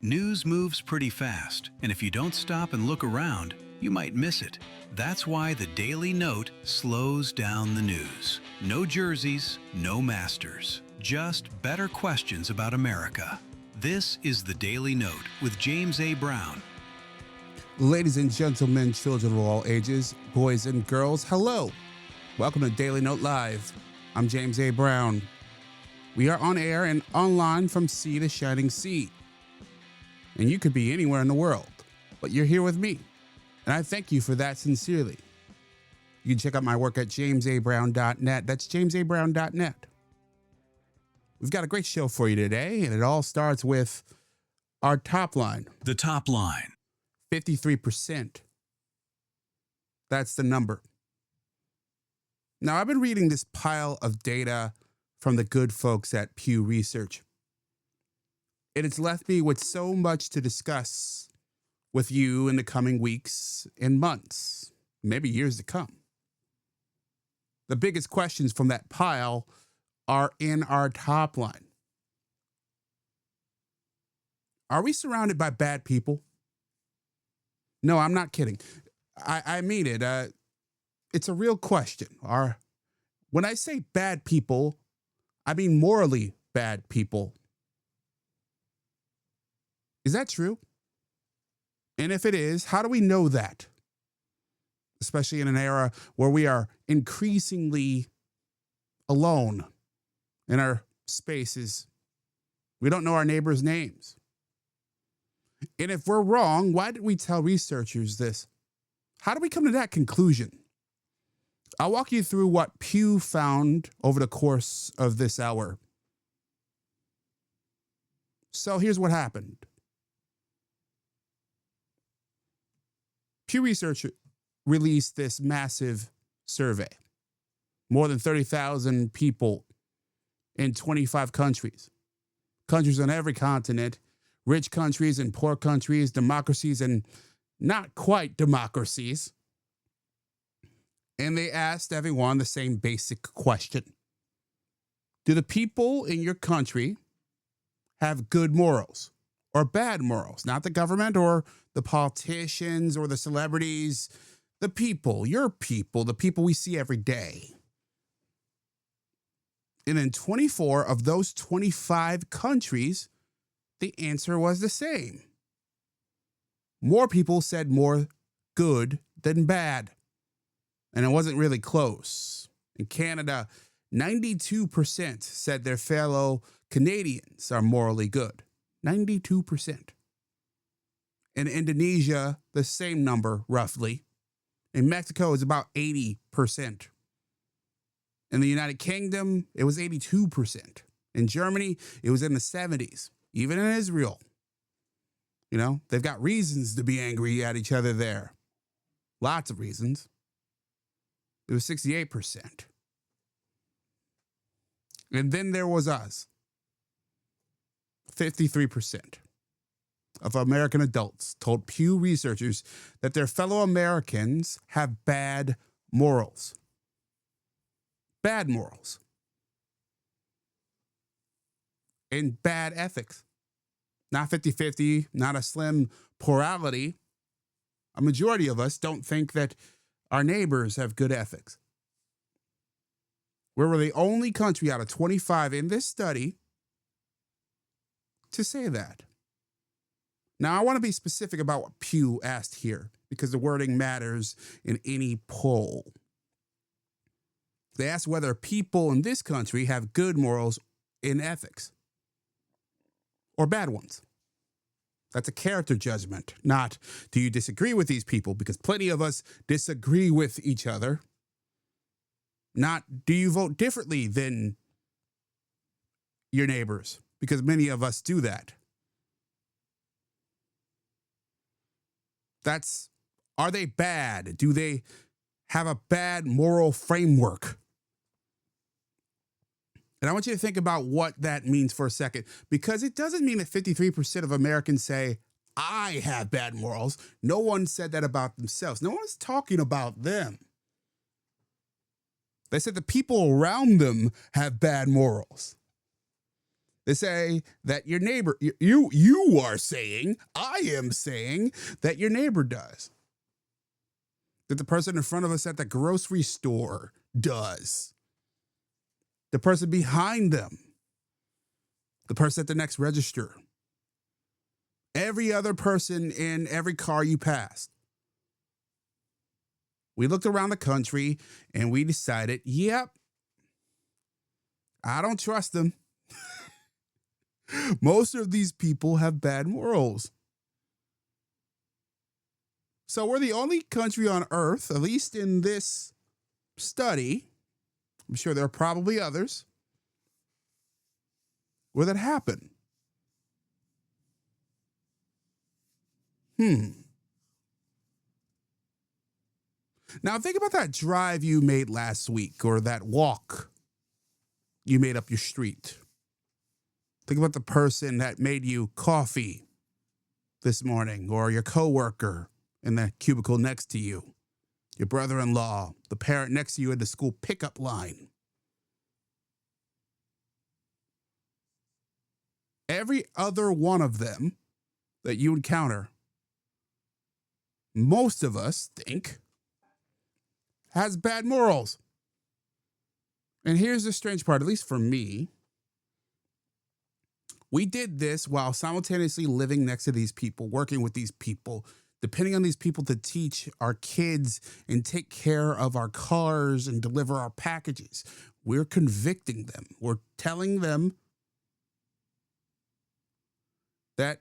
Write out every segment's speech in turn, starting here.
News moves pretty fast, and if you don't stop and look around, you might miss it. That's why the Daily Note slows down the news. No jerseys, no masters, just better questions about America. This is the Daily Note with James A. Brown. Ladies and gentlemen, children of all ages, boys and girls, hello. Welcome to Daily Note Live. I'm James A. Brown. We are on air and online from sea to shining sea. And you could be anywhere in the world, but you're here with me. And I thank you for that sincerely. You can check out my work at jamesabrown.net. That's jamesabrown.net. We've got a great show for you today, and it all starts with our top line. The top line. 53%. That's the number. Now, I've been reading this pile of data from the good folks at Pew Research. And it's left me with so much to discuss with you in the coming weeks and months, maybe years to come. The biggest questions from that pile are in our top line. Are we surrounded by bad people? No, I'm not kidding. I mean it. It's a real question. When I say bad people, I mean morally bad people. Is that true? And if it is, how do we know that? Especially in an era where we are increasingly alone in our spaces. We don't know our neighbors' names. And if we're wrong, why did we tell researchers this? How do we come to that conclusion? I'll walk you through what Pew found over the course of this hour. So here's what happened. Pew Research released this massive survey. More than 30,000 people in 25 countries. Countries on every continent, rich countries and poor countries, democracies and not quite democracies. And they asked everyone the same basic question. Do the people in your country have good morals or bad morals? Not the government or the politicians or the celebrities, the people, your people, the people we see every day. And in 24 of those 25 countries, the answer was the same. More people said more good than bad. And it wasn't really close. In Canada, 92% said their fellow Canadians are morally good. 92%. In Indonesia, the same number, roughly. In Mexico, it's about 80%. In the United Kingdom, it was 82%. In Germany, it was in the 70s. Even in Israel. You know, they've got reasons to be angry at each other there. Lots of reasons. It was 68%. And then there was us. 53% of American adults told Pew researchers that their fellow Americans have bad morals. Bad morals. And bad ethics. Not 50-50, not a slim plurality. A majority of us don't think that our neighbors have good ethics. We were the only country out of 25 in this study to say that. Now, I want to be specific about what Pew asked here because the wording matters in any poll. They asked whether people in this country have good morals in ethics or bad ones. That's a character judgment, not do you disagree with these people, because plenty of us disagree with each other. Not do you vote differently than your neighbors, because many of us do that. Are they bad? Do they have a bad moral framework? And I want you to think about what that means for a second, because it doesn't mean that 53% of Americans say, I have bad morals. No one said that about themselves. No one's talking about them. They said the people around them have bad morals. They say that your neighbor, you are saying, I am saying that your neighbor does. That the person in front of us at the grocery store does. The person behind them. The person at the next register. Every other person in every car you passed. We looked around the country and we decided, yep, I don't trust them. Most of these people have bad morals. So we're the only country on earth, at least in this study, I'm sure there are probably others, where that happened. Now think about that drive you made last week or that walk you made up your street. Think about the person that made you coffee this morning, or your coworker in the cubicle next to you, your brother-in-law, the parent next to you at the school pickup line. Every other one of them that you encounter, most of us think, has bad morals. And here's the strange part, at least for me. We did this while simultaneously living next to these people, working with these people, depending on these people to teach our kids and take care of our cars and deliver our packages. We're convicting them. We're telling them that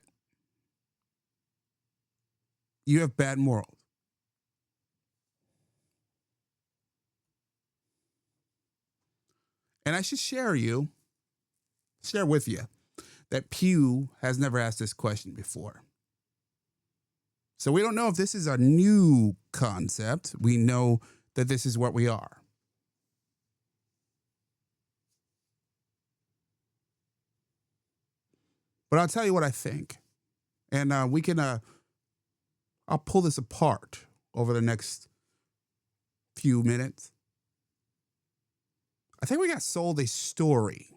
you have bad morals. And I should share with you that Pew has never asked this question before. So we don't know if this is a new concept. We know that this is what we are. But I'll tell you what I think. And I'll pull this apart over the next few minutes. I think we got sold a story.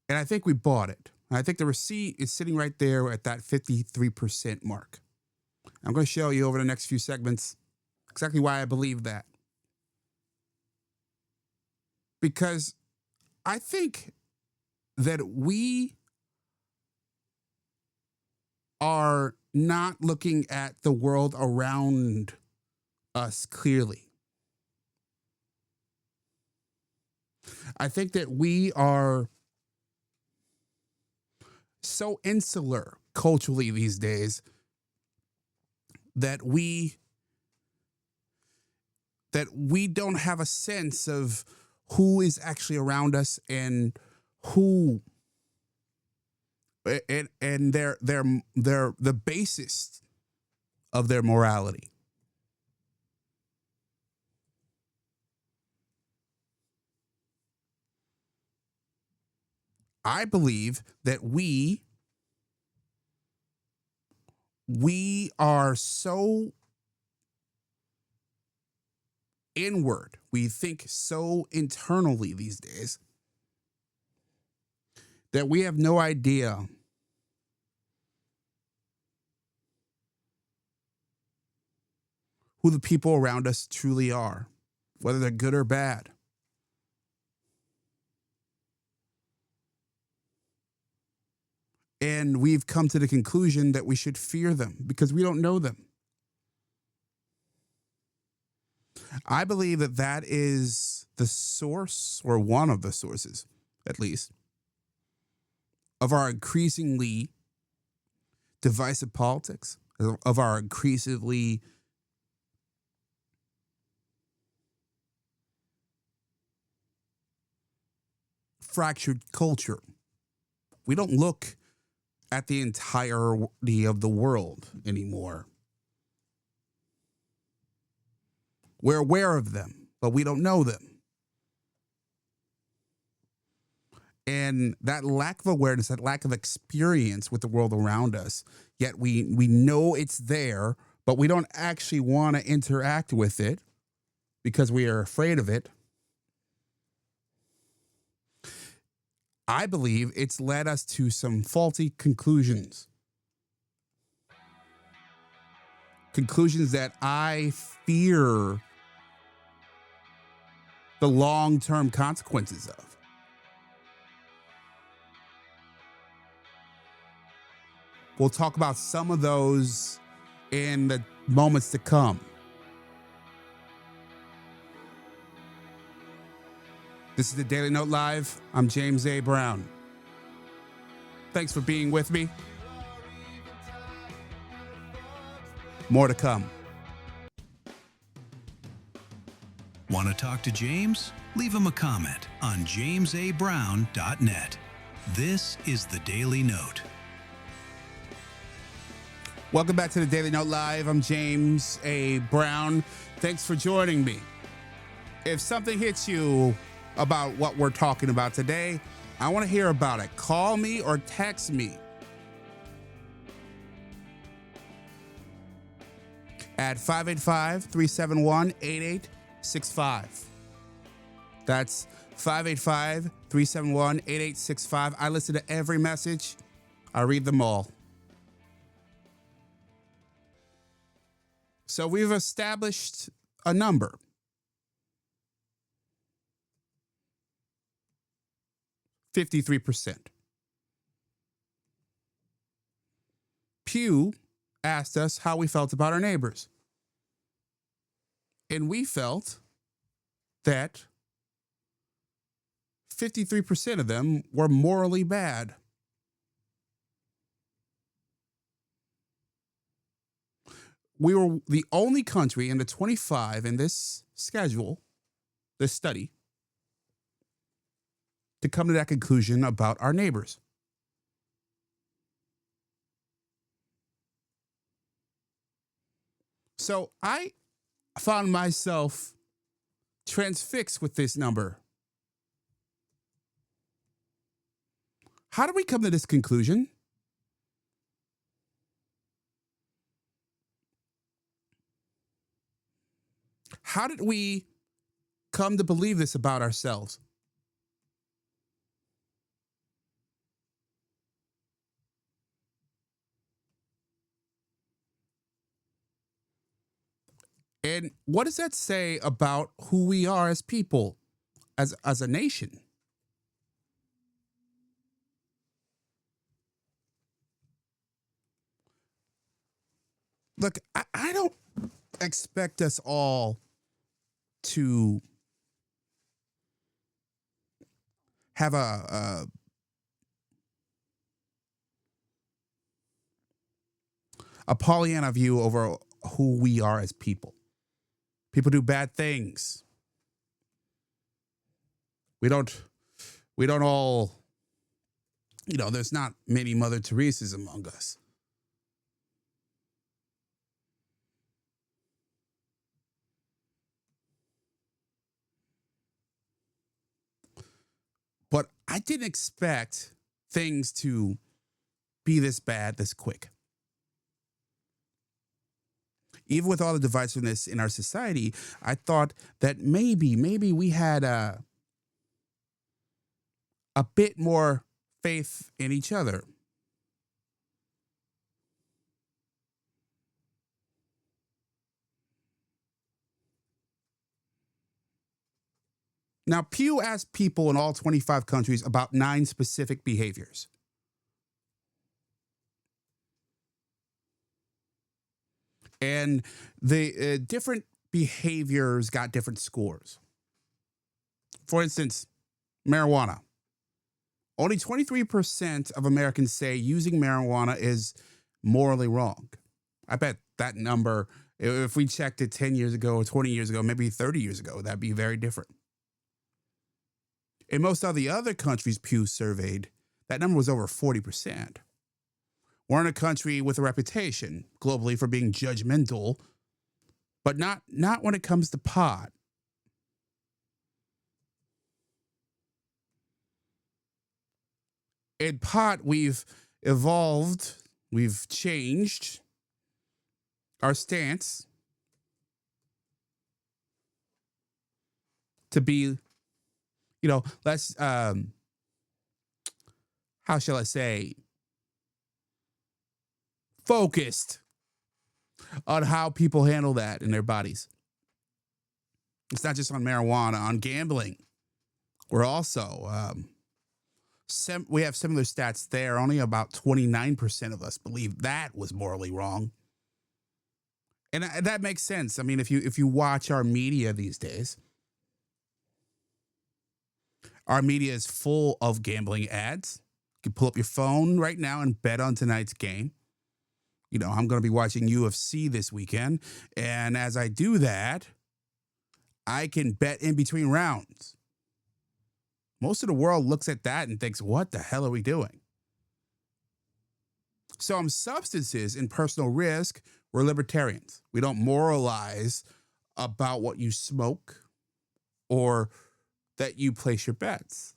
And I think we bought it. I think the receipt is sitting right there at that 53% mark. I'm going to show you over the next few segments exactly why I believe that. Because I think that we are not looking at the world around us clearly. I think that we are so insular culturally these days that we don't have a sense of who is actually around us and who and their the basis of their morality. I believe that we are so inward. We think so internally these days that we have no idea who the people around us truly are, whether they're good or bad. And we've come to the conclusion that we should fear them because we don't know them. I believe that that is the source, or one of the sources, at least, of our increasingly divisive politics, of our increasingly fractured culture. We don't look at the entirety of the world anymore. We're aware of them, but we don't know them. And that lack of awareness, that lack of experience with the world around us, yet we know it's there, but we don't actually want to interact with it because we are afraid of it. I believe it's led us to some faulty conclusions. Conclusions that I fear the long-term consequences of. We'll talk about some of those in the moments to come. This is the Daily Note Live. I'm James A. Brown. Thanks for being with me. More to come. Want to talk to James? Leave him a comment on jamesabrown.net. This is the Daily Note. Welcome back to the Daily Note Live. I'm James A. Brown. Thanks for joining me. If something hits you about what we're talking about today, I want to hear about it. Call me or text me at 585-371-8865. That's 585-371-8865. I listen to every message. I read them all. So we've established a number. 53%. Pew asked us how we felt about our neighbors. And we felt that 53% of them were morally bad. We were the only country in the 25 in this schedule, this study, to come to that conclusion about our neighbors. So I found myself transfixed with this number. How did we come to this conclusion? How did we come to believe this about ourselves? And what does that say about who we are as people, as a nation? Look, I don't expect us all to have a Pollyanna view over who we are as people. People do bad things. We don't all, there's not many Mother Teresas among us. But I didn't expect things to be this bad, this quick. Even with all the divisiveness in our society, I thought that maybe we had a bit more faith in each other. Now, Pew asked people in all 25 countries about 9 specific behaviors. And the different behaviors got different scores. For instance, marijuana. Only 23% of Americans say using marijuana is morally wrong. I bet that number, if we checked it 10 years ago or 20 years ago, maybe 30 years ago, that'd be very different. In most of the other countries Pew surveyed, that number was over 40%. We're in a country with a reputation globally for being judgmental, but not when it comes to pot. In pot, we've evolved, we've changed our stance to be, less how shall I say, focused on how people handle that in their bodies. It's not just on marijuana, on gambling. We're also, we have similar stats there. Only about 29% of us believe that was morally wrong. And that makes sense. I mean, if you watch our media these days, our media is full of gambling ads. You can pull up your phone right now and bet on tonight's game. You know, I'm going to be watching UFC this weekend. And as I do that, I can bet in between rounds. Most of the world looks at that and thinks, what the hell are we doing? Some substances in personal risk, we're libertarians. We don't moralize about what you smoke or that you place your bets.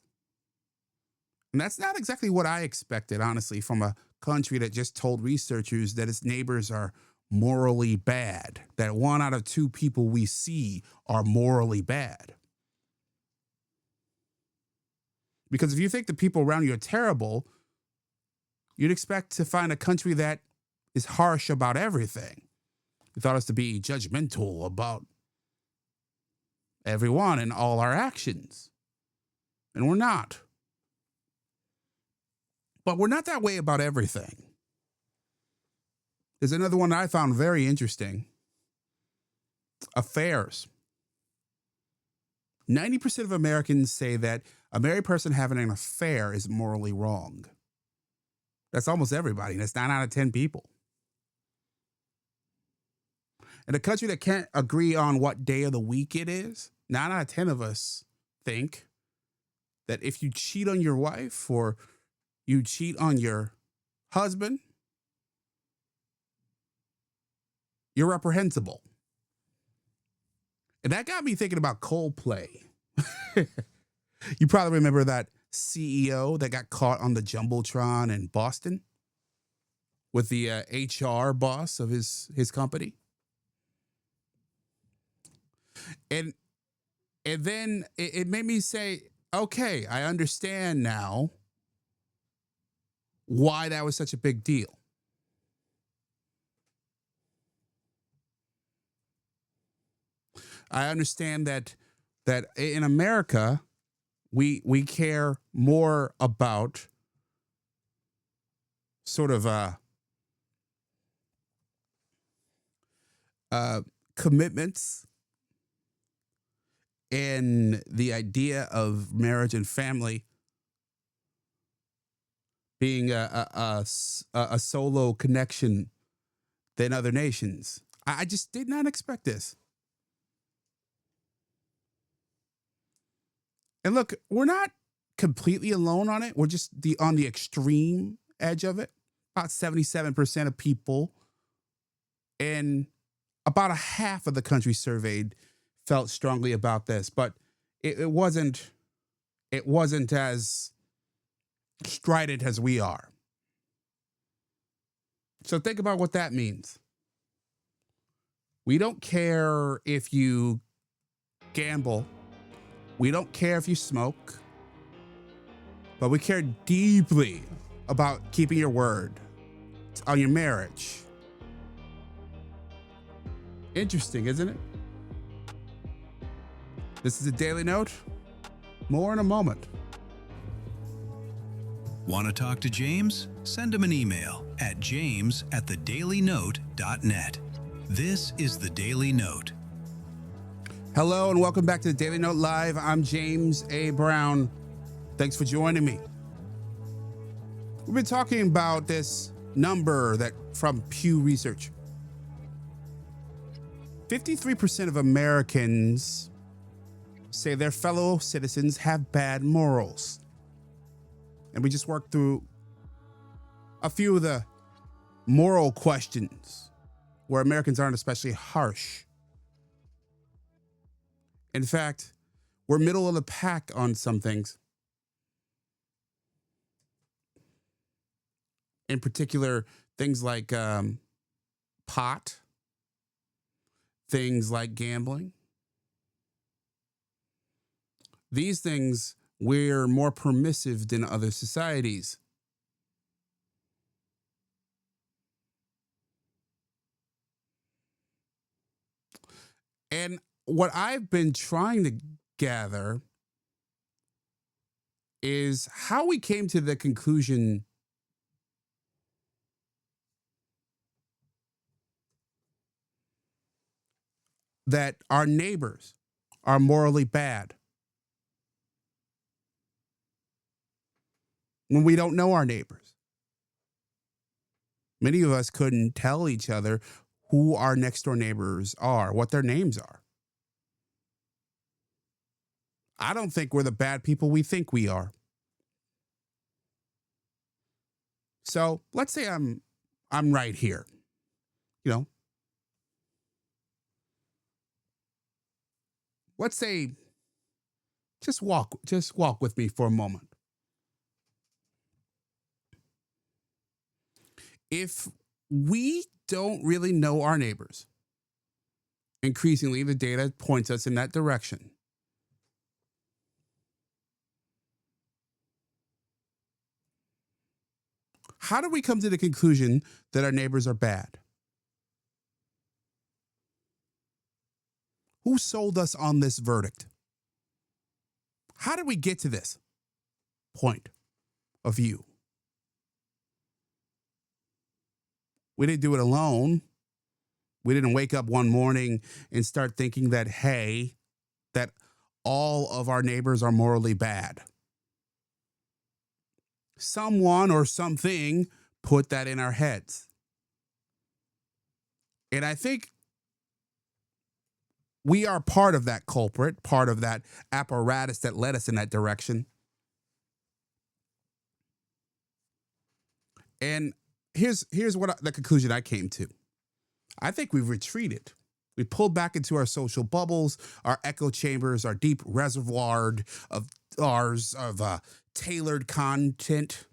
And that's not exactly what I expected, honestly, from a country that just told researchers that its neighbors are morally bad, that 1 out of 2 people we see are morally bad. Because if you think the people around you are terrible, you'd expect to find a country that is harsh about everything. You thought us to be judgmental about everyone and all our actions. And we're not. But we're not that way about everything. There's another one I found very interesting. Affairs. 90% of Americans say that a married person having an affair is morally wrong. That's almost everybody. That's 9 out of 10 people. In a country that can't agree on what day of the week it is, 9 out of 10 of us think that if you cheat on your wife or you cheat on your husband, you're reprehensible. And that got me thinking about Coldplay. You probably remember that CEO that got caught on the Jumbotron in Boston with the HR boss of his company. And then it made me say, okay, I understand now why that was such a big deal. I understand that in America, we care more about sort of commitments and the idea of marriage and family being a solo connection than other nations. I just did not expect this. And look, we're not completely alone on it. We're just on the extreme edge of it. About 77% of people and about a half of the country surveyed felt strongly about this, but it wasn't as strident as we are. So think about what that means. We don't care if you gamble. We don't care if you smoke, but we care deeply about keeping your word on your marriage. Interesting, isn't it? This is a Daily Note. More in a moment. Want to talk to James? Send him an email at james@thedailynote.net. This is The Daily Note. Hello and welcome back to the Daily Note Live. I'm James A. Brown. Thanks for joining me. We've been talking about this number that from Pew Research. 53% of Americans say their fellow citizens have bad morals. And we just worked through a few of the moral questions where Americans aren't especially harsh. In fact, we're middle of the pack on some things. In particular, things like pot, things like gambling. These things, we're more permissive than other societies. And what I've been trying to gather is how we came to the conclusion that our neighbors are morally bad when we don't know our neighbors. Many of us couldn't tell each other who our next door neighbors are, what their names are. I don't think we're the bad people we think we are. So let's say I'm right here. You know, let's say just walk with me for a moment. If we don't really know our neighbors, increasingly the data points us in that direction. How do we come to the conclusion that our neighbors are bad? Who sold us on this verdict? How did we get to this point of view? We didn't do it alone. We didn't wake up one morning and start thinking that, hey, that all of our neighbors are morally bad. Someone or something put that in our heads. And I think we are part of that culprit, part of that apparatus that led us in that direction. And here's the conclusion I came to. I think we've retreated. We pulled back into our social bubbles, our echo chambers, our deep reservoir of tailored content.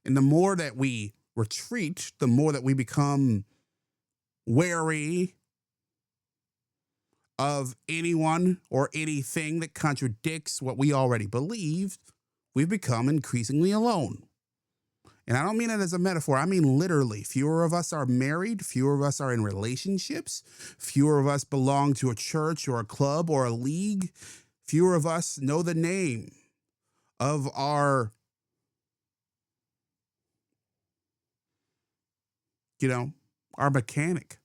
And the more that we retreat, the more that we become wary of anyone or anything that contradicts what we already believed, we've become increasingly alone. And I don't mean it as a metaphor. I mean literally. Fewer of us are married. Fewer of us are in relationships. Fewer of us belong to a church or a club or a league. Fewer of us know the name of our mechanic.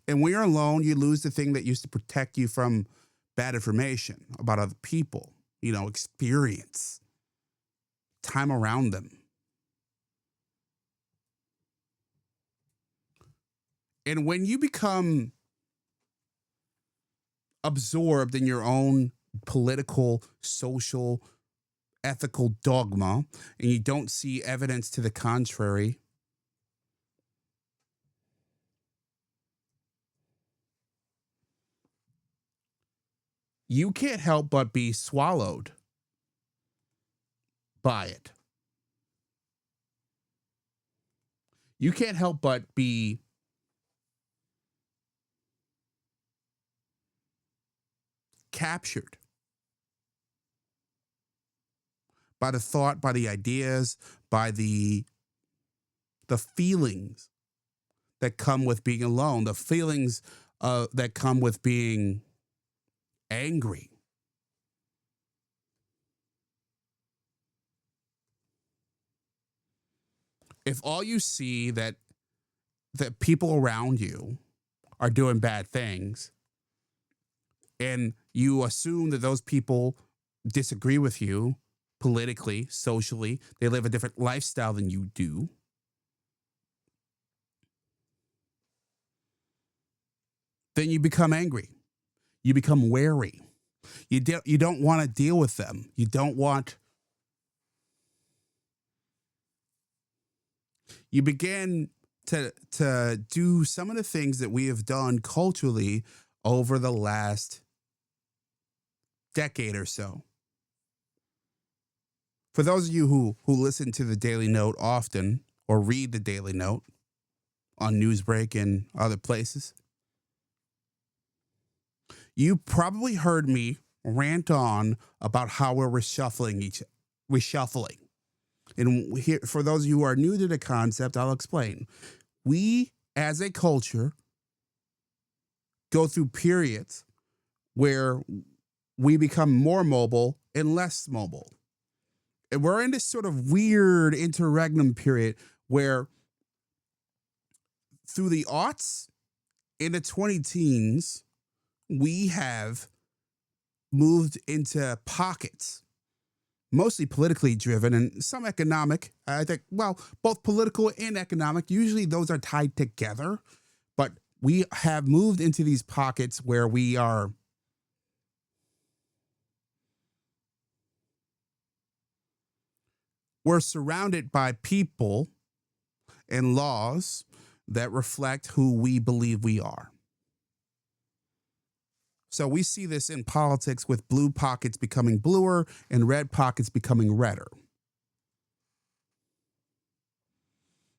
And when you're alone, you lose the thing that used to protect you from bad information about other people, experience, time around them. And when you become absorbed in your own political, social, ethical dogma, and you don't see evidence to the contrary, you can't help but be swallowed by it. You can't help but be captured by the thought, by the ideas, by the feelings that come with being alone, the feelings that come with being angry. If all you see that people around you are doing bad things, and you assume that those people disagree with you politically, socially, they live a different lifestyle than you do, then you become angry. You become wary. You don't want to deal with them. You begin to do some of the things that we have done culturally over the last decade or so. For those of you who listen to the Daily Note often or read the Daily Note on Newsbreak and other places, you probably heard me rant on about how we're reshuffling. And here, for those of you who are new to the concept, I'll explain. We as a culture, go through periods where we become more mobile and less mobile. And we're in this sort of weird interregnum period where through the aughts in the 20 teens, we have moved into pockets, mostly politically driven and some economic. I think, well, both political and economic. Usually those are tied together, but we have moved into these pockets where we're surrounded by people and laws that reflect who we believe we are. So we see this in politics with blue pockets becoming bluer and red pockets becoming redder.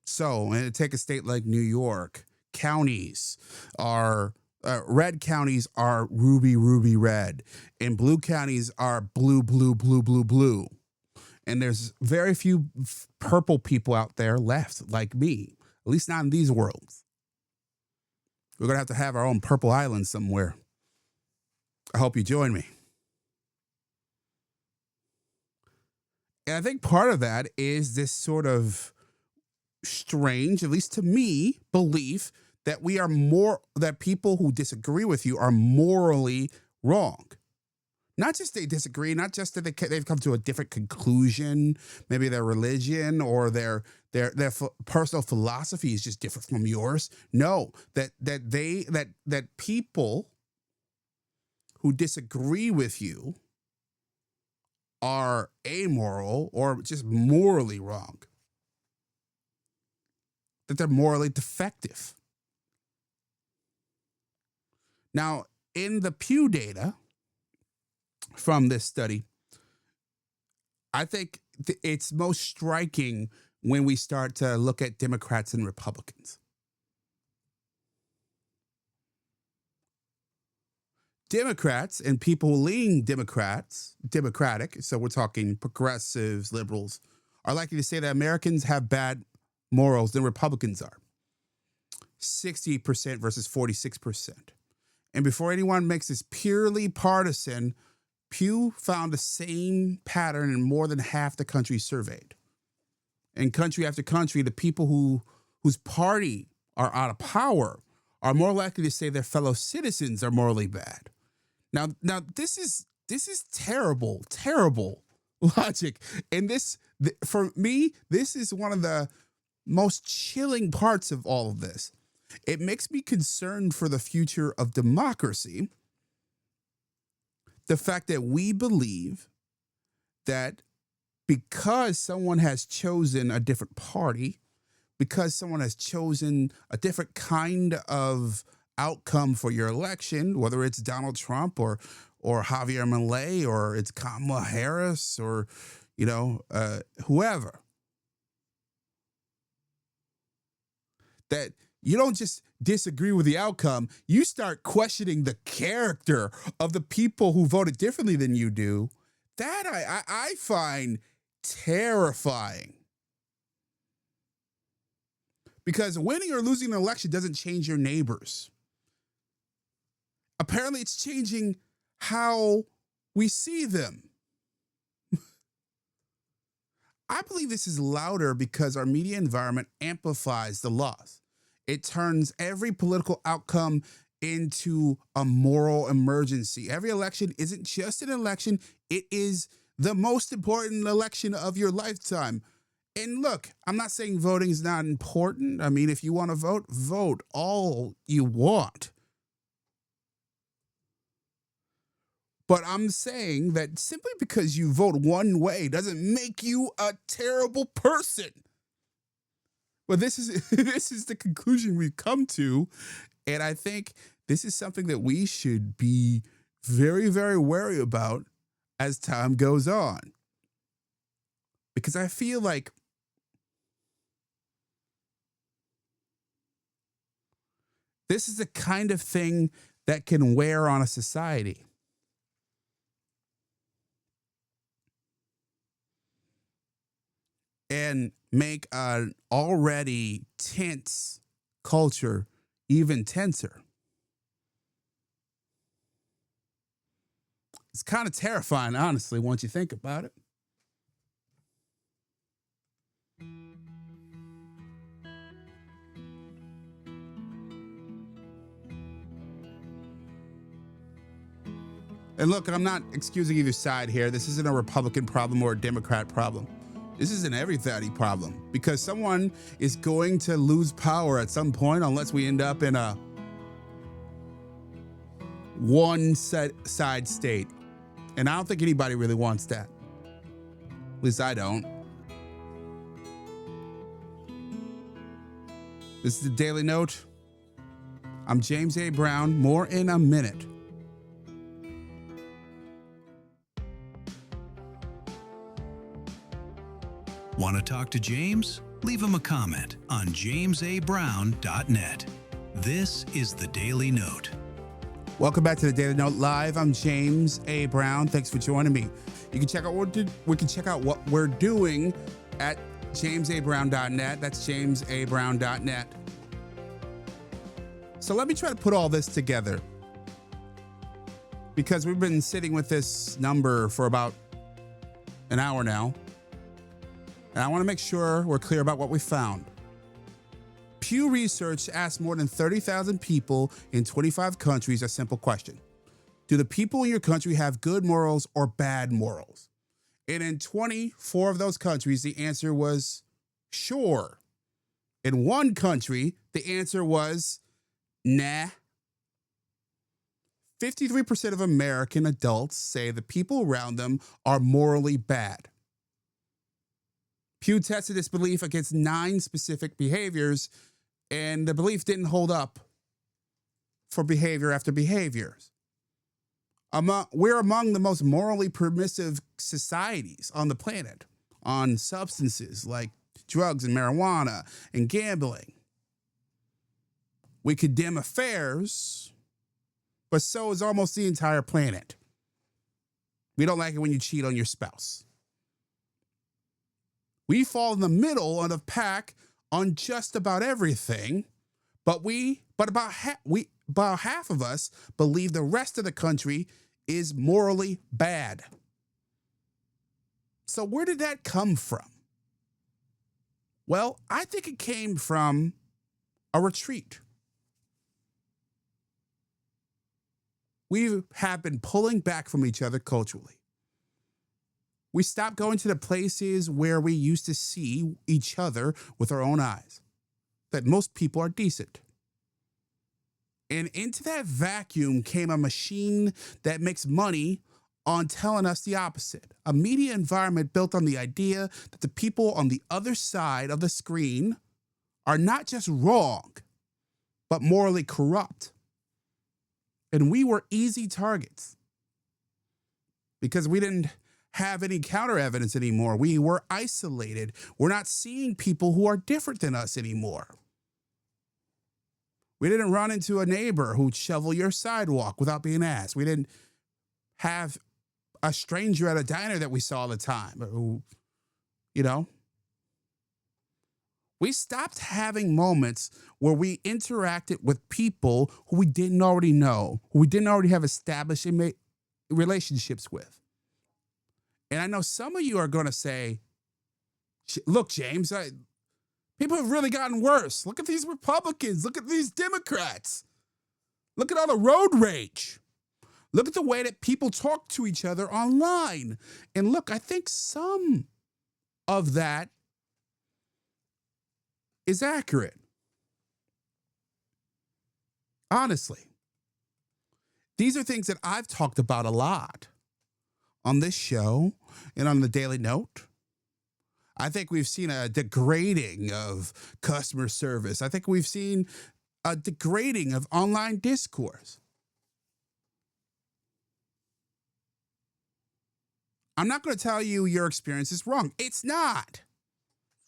So, and take a state like New York, counties are red counties are ruby red, and blue counties are blue. And there's very few purple people out there left like me, at least not in these worlds. We're going to have our own purple island somewhere. I hope you join me. And I think part of that is this sort of strange, at least to me, belief that that people who disagree with you are morally wrong. Not just they disagree, not just that they've come to a different conclusion, maybe their religion or their personal philosophy is just different from yours. No, that people who disagree with you are amoral or just morally wrong. That they're morally defective. Now, in the Pew data from this study, I think it's most striking when we start to look at Democrats and Republicans. Democrats and people leaning Democratic, so we're talking progressives, liberals, are likely to say that Americans have bad morals than Republicans are. 60% versus 46%. And before anyone makes this purely partisan, Pew found the same pattern in more than half the country surveyed. In country after country, the people whose party are out of power are more likely to say their fellow citizens are morally bad. Now this is terrible logic. And for me, this is one of the most chilling parts of all of this. It makes me concerned for the future of democracy. The fact that we believe that because someone has chosen a different party, because someone has chosen a different kind of outcome for your election, whether it's Donald Trump or Javier Milei or it's Kamala Harris or whoever, that you don't just disagree with the outcome, you start questioning the character of the people who voted differently than you do. That I find terrifying. Because winning or losing an election doesn't change your neighbors. Apparently, it's changing how we see them. I believe this is louder because our media environment amplifies the loss. It turns every political outcome into a moral emergency. Every election isn't just an election. It is the most important election of your lifetime. And look, I'm not saying voting is not important. I mean, if you want to vote all you want. But I'm saying that simply because you vote one way doesn't make you a terrible person. But this is the conclusion we've come to. And I think this is something that we should be very, very wary about as time goes on. Because I feel like this is the kind of thing that can wear on a society. And make an already tense culture even tenser. It's kind of terrifying, honestly, once you think about it. And look, I'm not excusing either side here. This isn't a Republican problem or a Democrat problem. This is an everybody problem because someone is going to lose power at some point unless we end up in a one-side state. And I don't think anybody really wants that. At least I don't. This is the Daily Note. I'm James A. Brown. More in a minute. Want to talk to James? Leave him a comment on jamesabrown.net. This is the Daily Note. Welcome back to the Daily Note Live. I'm James A. Brown. Thanks for joining me. You can check out what we're doing at jamesabrown.net. That's jamesabrown.net. So let me try to put all this together because we've been sitting with this number for about an hour now. And I want to make sure we're clear about what we found. Pew Research asked more than 30,000 people in 25 countries a simple question. Do the people in your country have good morals or bad morals? And in 24 of those countries, the answer was sure. In one country, the answer was nah. 53% of American adults say the people around them are morally bad. Pew tested this belief against 9 specific behaviors, and the belief didn't hold up for behavior after behavior. We're among the most morally permissive societies on the planet on substances like drugs and marijuana and gambling. We condemn affairs, but so is almost the entire planet. We don't like it when you cheat on your spouse. We fall in the middle of the pack on just about everything, but about half of us believe the rest of the country is morally bad. So where did that come from? Well, I think it came from a retreat. We have been pulling back from each other culturally. We stopped going to the places where we used to see each other with our own eyes, that most people are decent. And into that vacuum came a machine that makes money on telling us the opposite. A media environment built on the idea that the people on the other side of the screen are not just wrong, but morally corrupt. And we were easy targets because we didn't have any counter evidence anymore. We were isolated. We're not seeing people who are different than us anymore. We didn't run into a neighbor who'd shovel your sidewalk without being asked. We didn't have a stranger at a diner that we saw all the time who, we stopped having moments where we interacted with people who we didn't already know, who we didn't already have established relationships with. And I know some of you are going to say, look, James, people have really gotten worse. Look at these Republicans. Look at these Democrats. Look at all the road rage. Look at the way that people talk to each other online. And look, I think some of that is accurate. Honestly, these are things that I've talked about a lot on this show and on the Daily Note. I think we've seen a degrading of customer service. I think we've seen a degrading of online discourse. I'm not going to tell you your experience is wrong. It's not.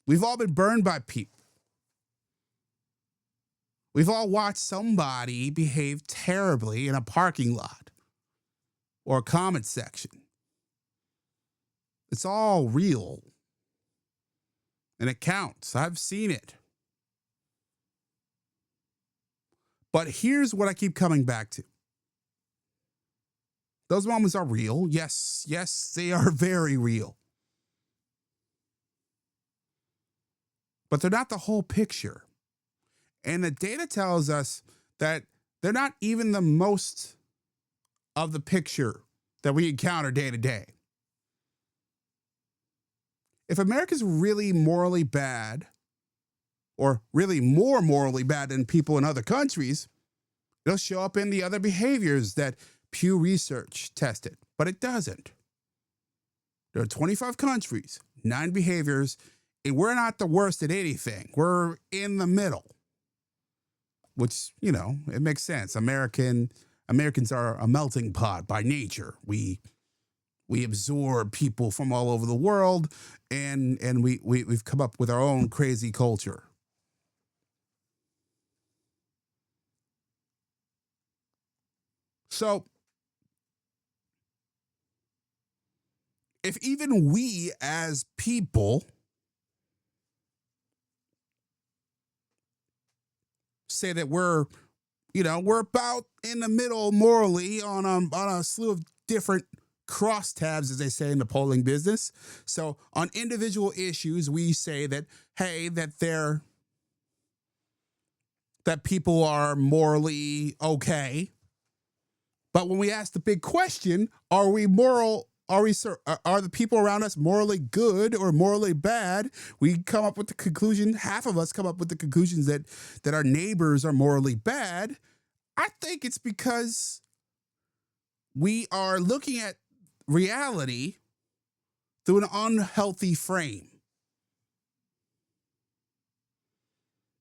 We've all been burned by people. We've all watched somebody behave terribly in a parking lot or a comment section. It's all real. And it counts. I've seen it. But here's what I keep coming back to. Those moments are real. Yes, they are very real. But they're not the whole picture. And the data tells us that they're not even the most of the picture that we encounter day to day. If America's really morally bad, or really more morally bad than people in other countries, it'll show up in the other behaviors that Pew Research tested. But it doesn't. There are 25 countries, 9 behaviors, and we're not the worst at anything. We're in the middle, which, it makes sense. Americans are a melting pot by nature. We absorb people from all over the world, and we've come up with our own crazy culture. So if even we as people say that we're about in the middle morally on a slew of different crosstabs, as they say in the polling business. So on individual issues, we say that, hey, that people are morally okay. But when we ask the big question, are we moral? Are the people around us morally good or morally bad? We come up with the conclusion, half of us come up with the conclusions that our neighbors are morally bad. I think it's because we are looking at reality through an unhealthy frame.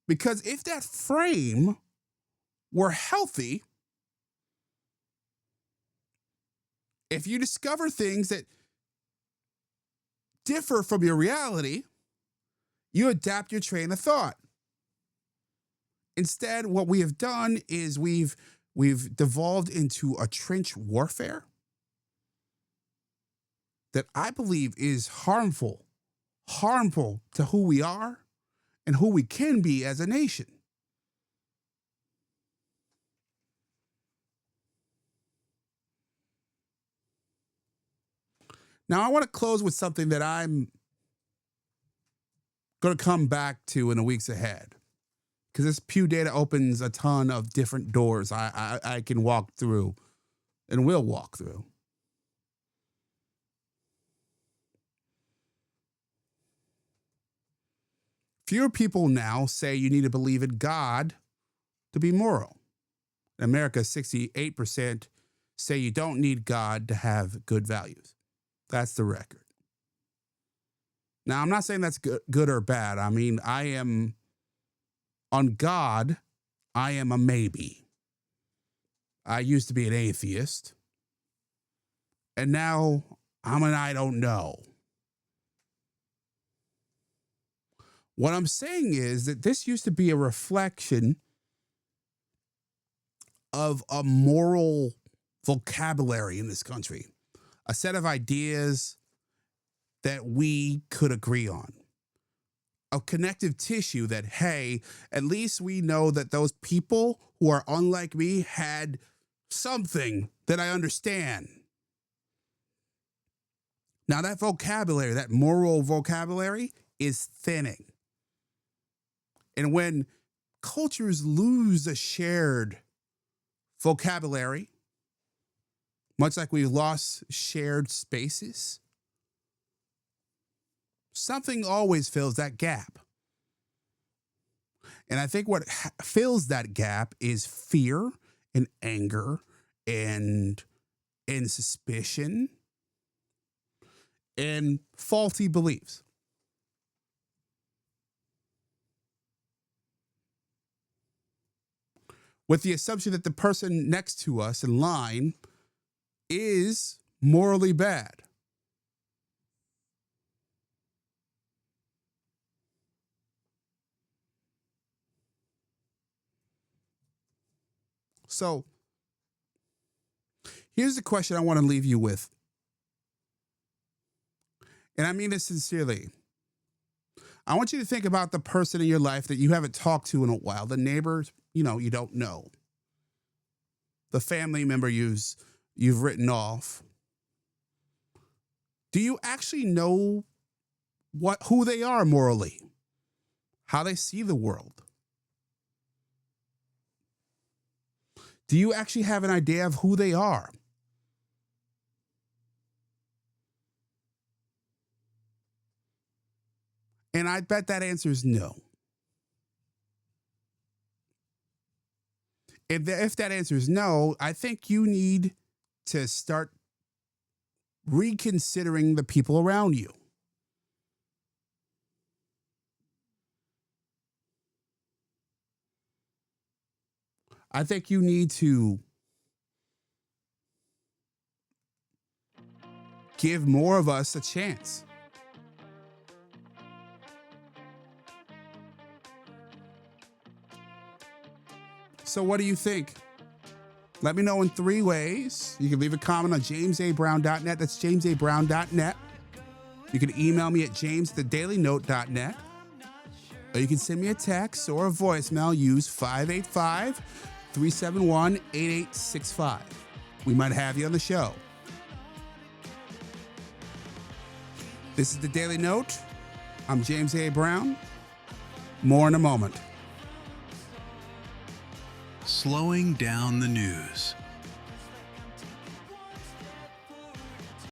Because if that frame were healthy, if you discover things that differ from your reality, you adapt your train of thought. Instead, what we have done is we've devolved into a trench warfare that I believe is harmful to who we are and who we can be as a nation. Now, I want to close with something that I'm going to come back to in the weeks ahead, because this Pew data opens a ton of different doors I can walk through and will walk through. Fewer people now say you need to believe in God to be moral. In America, 68% say you don't need God to have good values. That's the record. Now, I'm not saying that's good or bad. I mean, on God, I am a maybe. I used to be an atheist, and now I'm an I don't know. What I'm saying is that this used to be a reflection of a moral vocabulary in this country, a set of ideas that we could agree on, a connective tissue that, hey, at least we know that those people who are unlike me had something that I understand. Now, that vocabulary, that moral vocabulary, is thinning. And when cultures lose a shared vocabulary, much like we've lost shared spaces, something always fills that gap. And I think what fills that gap is fear and anger and suspicion and faulty beliefs. With the assumption that the person next to us in line is morally bad. So here's the question I want to leave you with. And I mean this sincerely. I want you to think about the person in your life that you haven't talked to in a while, the neighbors, you don't know. the family member you've written off, do you actually know who they are morally, how they see the world? Do you actually have an idea of who they are? And I bet that answer is no. If that answer is no, I think you need to start reconsidering the people around you. I think you need to give more of us a chance. So what do you think? Let me know in 3 ways. You can leave a comment on jamesabrown.net. That's jamesabrown.net. You can email me at james@thedailynote.net. Or you can send me a text or a voicemail. Use 585-371-8865. We might have you on the show. This is The Daily Note. I'm James A. Brown. More in a moment. Slowing down the news.